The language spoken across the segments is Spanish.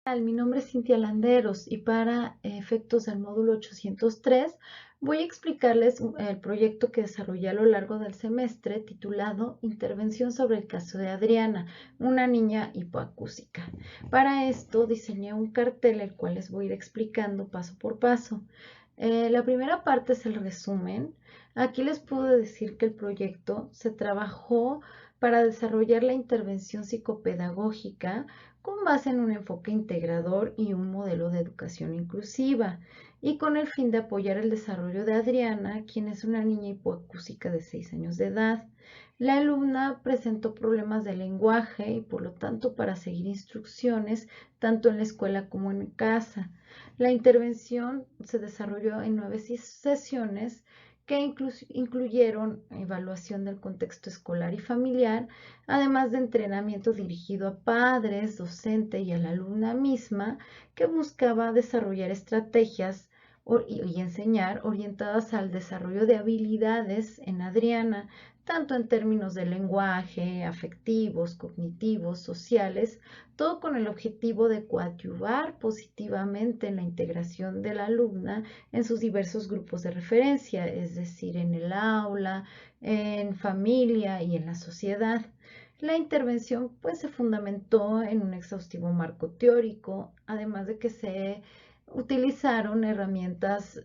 Mi nombre es Cintia Landeros y para efectos del módulo 803 voy a explicarles el proyecto que desarrollé a lo largo del semestre titulado Intervención sobre el caso de Adriana, una niña hipoacúsica. Para esto diseñé un cartel el cual les voy a ir explicando paso por paso. La primera parte es el resumen. Aquí les puedo decir que el proyecto se trabajó para desarrollar la intervención psicopedagógica con base en un enfoque integrador y un modelo de educación inclusiva, y con el fin de apoyar el desarrollo de Adriana, quien es una niña hipoacúsica de 6 años de edad. La alumna presentó problemas de lenguaje y por lo tanto para seguir instrucciones tanto en la escuela como en casa. La intervención se desarrolló en 9 sesiones que incluyeron evaluación del contexto escolar y familiar, además de entrenamiento dirigido a padres, docente y a la alumna misma, que buscaba desarrollar estrategias y enseñar orientadas al desarrollo de habilidades en Adriana, tanto en términos de lenguaje, afectivos, cognitivos, sociales, todo con el objetivo de coadyuvar positivamente en la integración de la alumna en sus diversos grupos de referencia, es decir, en el aula, en familia y en la sociedad. La intervención pues se fundamentó en un exhaustivo marco teórico, además de que se utilizaron herramientas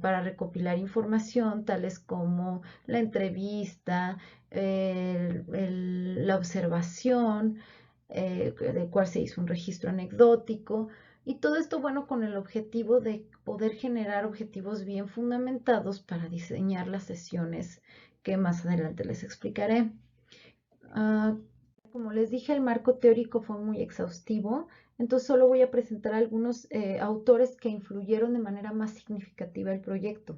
para recopilar información, tales como la entrevista, la observación, del cual se hizo un registro anecdótico, y todo esto, bueno, con el objetivo de poder generar objetivos bien fundamentados para diseñar las sesiones que más adelante les explicaré. Ah, Como les dije, el marco teórico fue muy exhaustivo, entonces solo voy a presentar algunos autores que influyeron de manera más significativa el proyecto.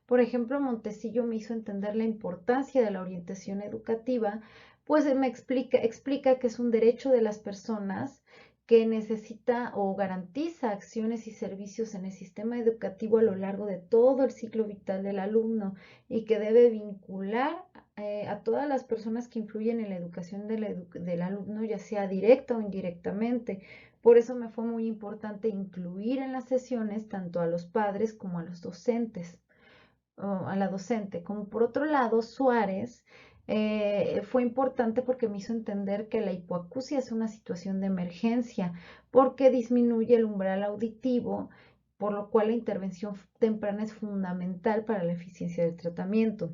Por ejemplo, Montesillo me hizo entender la importancia de la orientación educativa, pues explica que es un derecho de las personas que necesita o garantiza acciones y servicios en el sistema educativo a lo largo de todo el ciclo vital del alumno y que debe vincular a todas las personas que influyen en la educación del alumno, ya sea directa o indirectamente. Por eso me fue muy importante incluir en las sesiones tanto a los padres como a los docentes, o a la docente. Como por otro lado, Suárez fue importante porque me hizo entender que la hipoacusia es una situación de emergencia, porque disminuye el umbral auditivo, por lo cual la intervención temprana es fundamental para la eficiencia del tratamiento.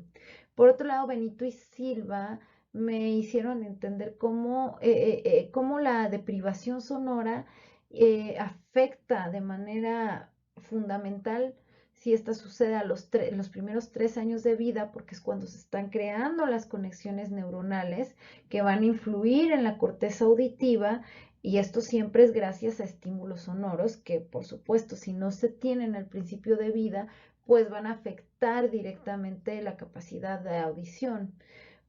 Por otro lado, Benito y Silva me hicieron entender cómo la deprivación sonora afecta de manera fundamental si esta sucede a los primeros 3 años de vida, porque es cuando se están creando las conexiones neuronales que van a influir en la corteza auditiva, y esto siempre es gracias a estímulos sonoros que, por supuesto, si no se tienen al principio de vida, pues van a afectar directamente la capacidad de audición.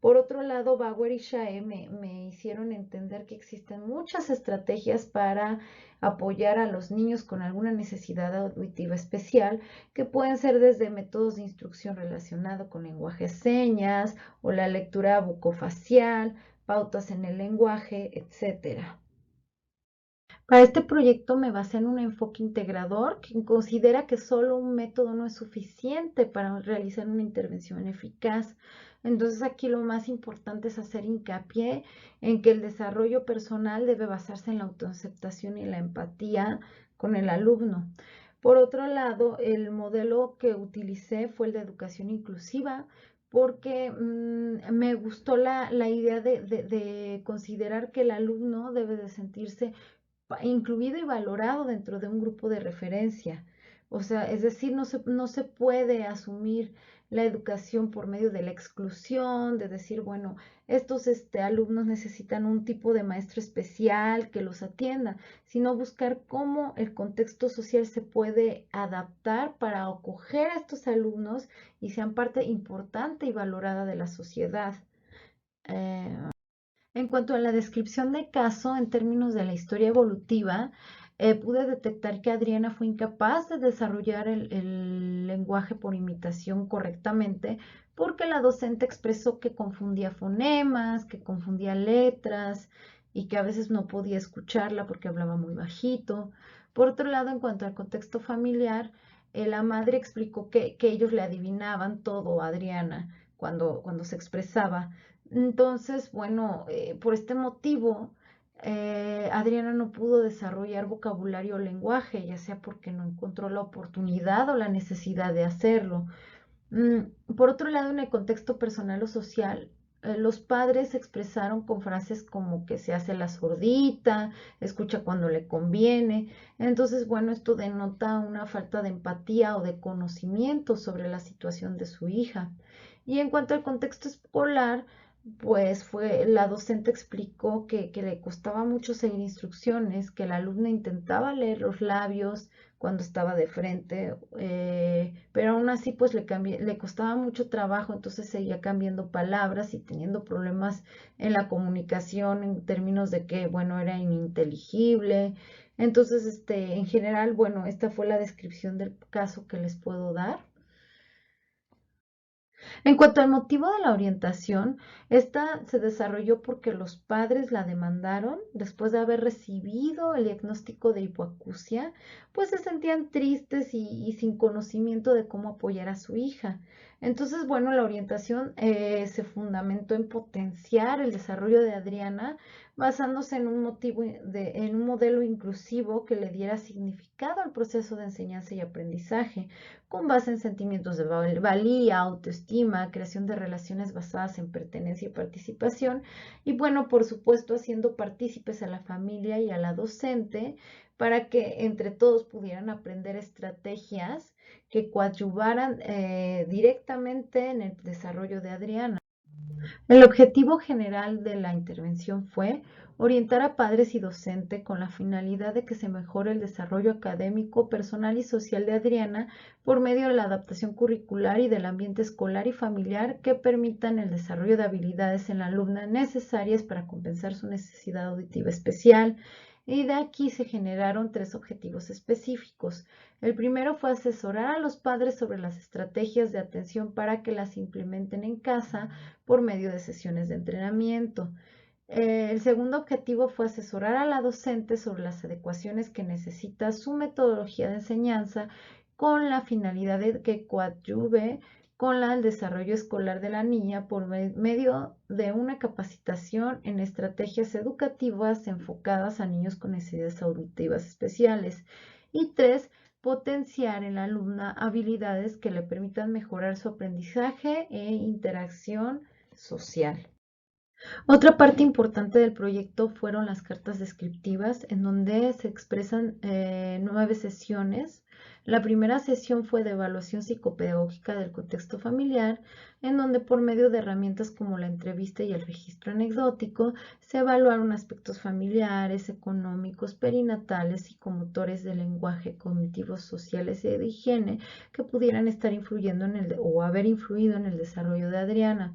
Por otro lado, Bauer y Shae me hicieron entender que existen muchas estrategias para apoyar a los niños con alguna necesidad auditiva especial, que pueden ser desde métodos de instrucción relacionados con lenguaje señas o la lectura bucofacial, pautas en el lenguaje, etcétera. Para este proyecto me basé en un enfoque integrador que considera que solo un método no es suficiente para realizar una intervención eficaz. Entonces aquí lo más importante es hacer hincapié en que el desarrollo personal debe basarse en la autoaceptación y la empatía con el alumno. Por otro lado, el modelo que utilicé fue el de educación inclusiva, porque me gustó la idea de considerar que el alumno debe de sentirse incluido y valorado dentro de un grupo de referencia. O sea, es decir, no se puede asumir la educación por medio de la exclusión, de decir, bueno, estos alumnos necesitan un tipo de maestro especial que los atienda, sino buscar cómo el contexto social se puede adaptar para acoger a estos alumnos y sean parte importante y valorada de la sociedad. Eh, en cuanto a la descripción de caso, en términos de la historia evolutiva, pude detectar que Adriana fue incapaz de desarrollar el lenguaje por imitación correctamente porque la docente expresó que confundía fonemas, que confundía letras, y que a veces no podía escucharla porque hablaba muy bajito. Por otro lado, en cuanto al contexto familiar, la madre explicó que ellos le adivinaban todo a Adriana cuando se expresaba. Entonces, bueno, por este motivo, Adriana no pudo desarrollar vocabulario o lenguaje, ya sea porque no encontró la oportunidad o la necesidad de hacerlo. Por otro lado, en el contexto personal o social, los padres se expresaron con frases como que se hace la sordita, escucha cuando le conviene. Entonces, bueno, esto denota una falta de empatía o de conocimiento sobre la situación de su hija. Y en cuanto al contexto escolar, pues la docente explicó que le costaba mucho seguir instrucciones, que la alumna intentaba leer los labios cuando estaba de frente, pero aún así pues le costaba mucho trabajo, entonces seguía cambiando palabras y teniendo problemas en la comunicación en términos de que, bueno, era ininteligible. Entonces, en general, bueno, esta fue la descripción del caso que les puedo dar. En cuanto al motivo de la orientación, esta se desarrolló porque los padres la demandaron después de haber recibido el diagnóstico de hipoacusia, pues se sentían tristes y sin conocimiento de cómo apoyar a su hija. Entonces, bueno, la orientación se fundamentó en potenciar el desarrollo de Adriana basándose en un modelo inclusivo que le diera significado al proceso de enseñanza y aprendizaje con base en sentimientos de valía, autoestima, creación de relaciones basadas en pertenencia y participación, y bueno, por supuesto, haciendo partícipes a la familia y a la docente para que entre todos pudieran aprender estrategias que coadyuvaran directamente en el desarrollo de Adriana. El objetivo general de la intervención fue orientar a padres y docentes con la finalidad de que se mejore el desarrollo académico, personal y social de Adriana por medio de la adaptación curricular y del ambiente escolar y familiar que permitan el desarrollo de habilidades en la alumna necesarias para compensar su necesidad auditiva especial. Y de aquí se generaron 3 objetivos específicos. El primero fue asesorar a los padres sobre las estrategias de atención para que las implementen en casa por medio de sesiones de entrenamiento. El segundo objetivo fue asesorar a la docente sobre las adecuaciones que necesita su metodología de enseñanza con la finalidad de que coadyuve con el desarrollo escolar de la niña por medio de una capacitación en estrategias educativas enfocadas a niños con necesidades auditivas especiales. Y 3, potenciar en la alumna habilidades que le permitan mejorar su aprendizaje e interacción social. Otra parte importante del proyecto fueron las cartas descriptivas, en donde se expresan 9 sesiones. La primera sesión fue de evaluación psicopedagógica del contexto familiar, en donde por medio de herramientas como la entrevista y el registro anecdótico, se evaluaron aspectos familiares, económicos, perinatales, psicomotores del lenguaje, cognitivos, sociales y de higiene que pudieran estar influyendo o haber influido en el desarrollo de Adriana.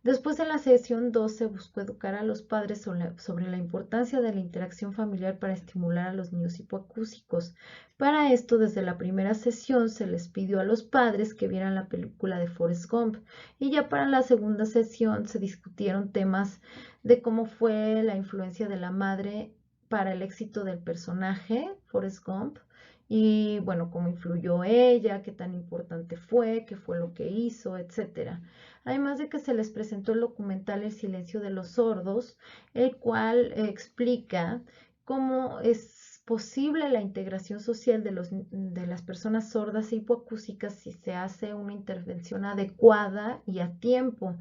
Después de la sesión 2 se buscó educar a los padres sobre la importancia de la interacción familiar para estimular a los niños hipoacúsicos. Para esto, desde la primera sesión se les pidió a los padres que vieran la película de Forrest Gump y ya para la segunda sesión se discutieron temas de cómo fue la influencia de la madre para el éxito del personaje Forrest Gump y bueno, cómo influyó ella, qué tan importante fue, qué fue lo que hizo, etcétera. Además de que se les presentó el documental El silencio de los sordos, el cual explica cómo es posible la integración social de las personas sordas e hipoacúsicas si se hace una intervención adecuada y a tiempo.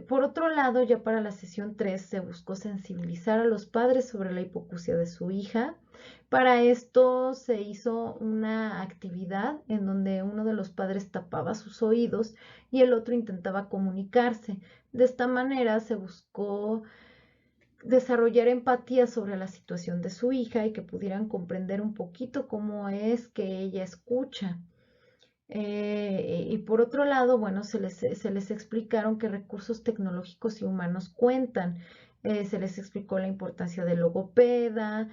Por otro lado, ya para la sesión 3 se buscó sensibilizar a los padres sobre la hipoacusia de su hija. Para esto se hizo una actividad en donde uno de los padres tapaba sus oídos y el otro intentaba comunicarse. De esta manera se buscó desarrollar empatía sobre la situación de su hija y que pudieran comprender un poquito cómo es que ella escucha. Y por otro lado, bueno, se les explicaron qué recursos tecnológicos y humanos cuentan. Se les explicó la importancia del logopeda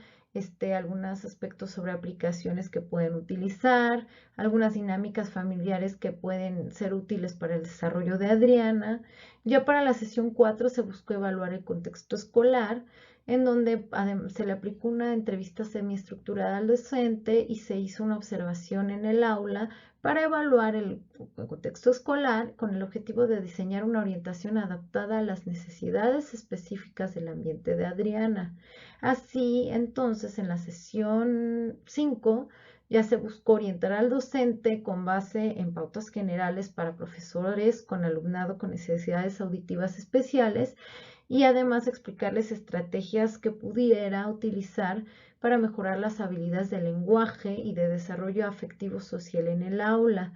algunos aspectos sobre aplicaciones que pueden utilizar, algunas dinámicas familiares que pueden ser útiles para el desarrollo de Adriana. Ya para la sesión 4 se buscó evaluar el contexto escolar, en donde se le aplicó una entrevista semiestructurada al docente y se hizo una observación en el aula para evaluar el contexto escolar con el objetivo de diseñar una orientación adaptada a las necesidades específicas del ambiente de Adriana. Así, entonces, en la sesión 5 ya se buscó orientar al docente con base en pautas generales para profesores con alumnado con necesidades auditivas especiales y además explicarles estrategias que pudiera utilizar para mejorar las habilidades de lenguaje y de desarrollo afectivo social en el aula.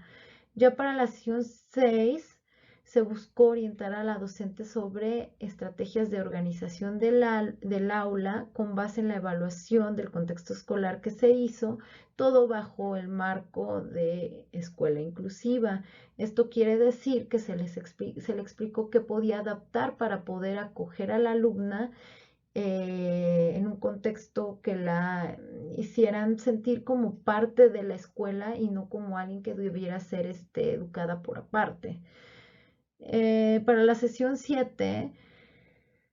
Ya para la sesión 6 se buscó orientar a la docente sobre estrategias de organización del aula con base en la evaluación del contexto escolar que se hizo, todo bajo el marco de escuela inclusiva. Esto quiere decir que se le explicó qué podía adaptar para poder acoger a la alumna en un contexto que la hicieran sentir como parte de la escuela y no como alguien que debiera ser educada por aparte. Para la sesión 7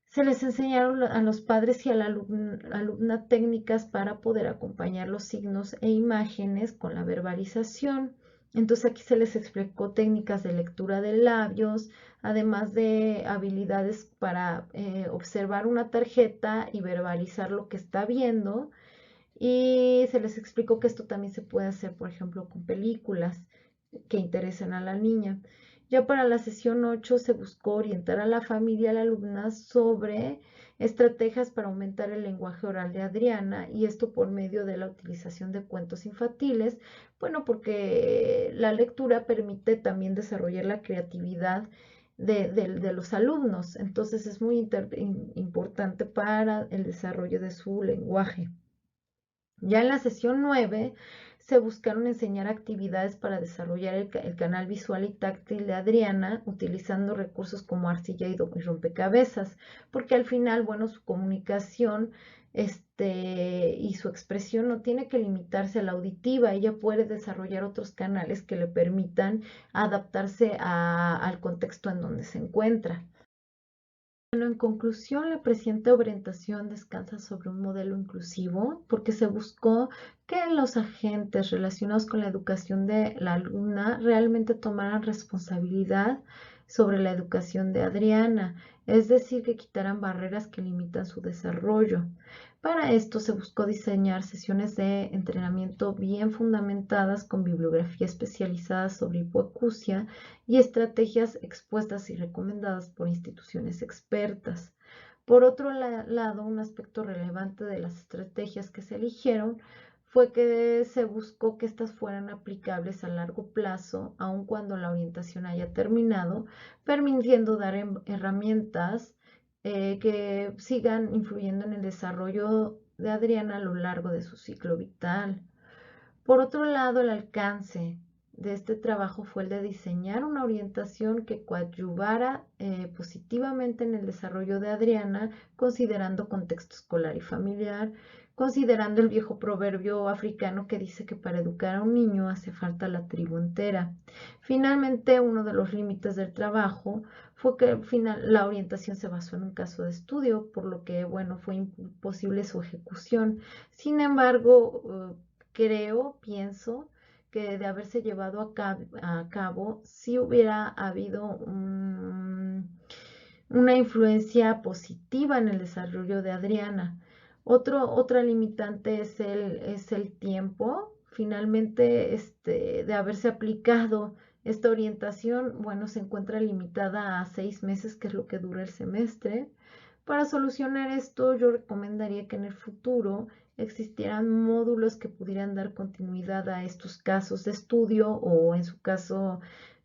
se les enseñaron a los padres y a la alumna técnicas para poder acompañar los signos e imágenes con la verbalización. Entonces aquí se les explicó técnicas de lectura de labios, además de habilidades para observar una tarjeta y verbalizar lo que está viendo. Y se les explicó que esto también se puede hacer, por ejemplo, con películas que interesen a la niña. Ya para la sesión 8 se buscó orientar a la familia y a la alumna sobre estrategias para aumentar el lenguaje oral de Adriana y esto por medio de la utilización de cuentos infantiles, bueno, porque la lectura permite también desarrollar la creatividad de los alumnos, entonces es muy importante para el desarrollo de su lenguaje. Ya en la sesión 9 se buscaron enseñar actividades para desarrollar el canal visual y táctil de Adriana utilizando recursos como arcilla y rompecabezas, porque al final, bueno, su comunicación y su expresión no tiene que limitarse a la auditiva, ella puede desarrollar otros canales que le permitan adaptarse al contexto en donde se encuentra. Bueno, en conclusión, la presente orientación descansa sobre un modelo inclusivo porque se buscó que los agentes relacionados con la educación de la alumna realmente tomaran responsabilidad sobre la educación de Adriana, es decir, que quitaran barreras que limitan su desarrollo. Para esto se buscó diseñar sesiones de entrenamiento bien fundamentadas con bibliografía especializada sobre hipoacusia y estrategias expuestas y recomendadas por instituciones expertas. Por otro lado, un aspecto relevante de las estrategias que se eligieron fue que se buscó que estas fueran aplicables a largo plazo, aun cuando la orientación haya terminado, permitiendo dar herramientas que sigan influyendo en el desarrollo de Adriana a lo largo de su ciclo vital. Por otro lado, el alcance de este trabajo fue el de diseñar una orientación que coadyuvara positivamente en el desarrollo de Adriana, considerando contexto escolar y familiar, considerando el viejo proverbio africano que dice que para educar a un niño hace falta la tribu entera. Finalmente, uno de los límites del trabajo fue que al final la orientación se basó en un caso de estudio, por lo que, bueno, fue imposible su ejecución. Sin embargo, pienso que de haberse llevado a cabo, sí hubiera habido una influencia positiva en el desarrollo de Adriana. Otra limitante es el tiempo. Finalmente, de haberse aplicado esta orientación, bueno, se encuentra limitada a 6 meses, que es lo que dura el semestre. Para solucionar esto, yo recomendaría que en el futuro existieran módulos que pudieran dar continuidad a estos casos de estudio o en su caso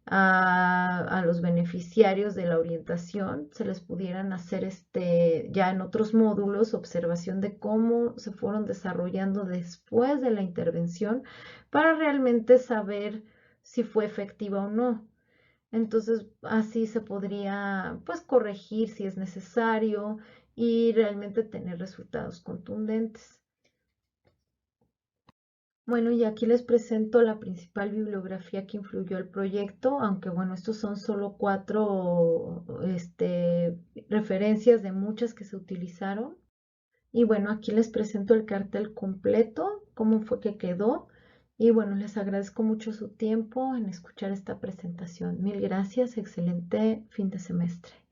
a los beneficiarios de la orientación, se les pudieran hacer ya en otros módulos observación de cómo se fueron desarrollando después de la intervención para realmente saber si fue efectiva o no. Entonces, así se podría, pues, corregir si es necesario y realmente tener resultados contundentes. Bueno, y aquí les presento la principal bibliografía que influyó el proyecto, aunque bueno, estos son solo cuatro referencias de muchas que se utilizaron. Y bueno, aquí les presento el cartel completo, cómo fue que quedó. Y bueno, les agradezco mucho su tiempo en escuchar esta presentación. Mil gracias, excelente fin de semestre.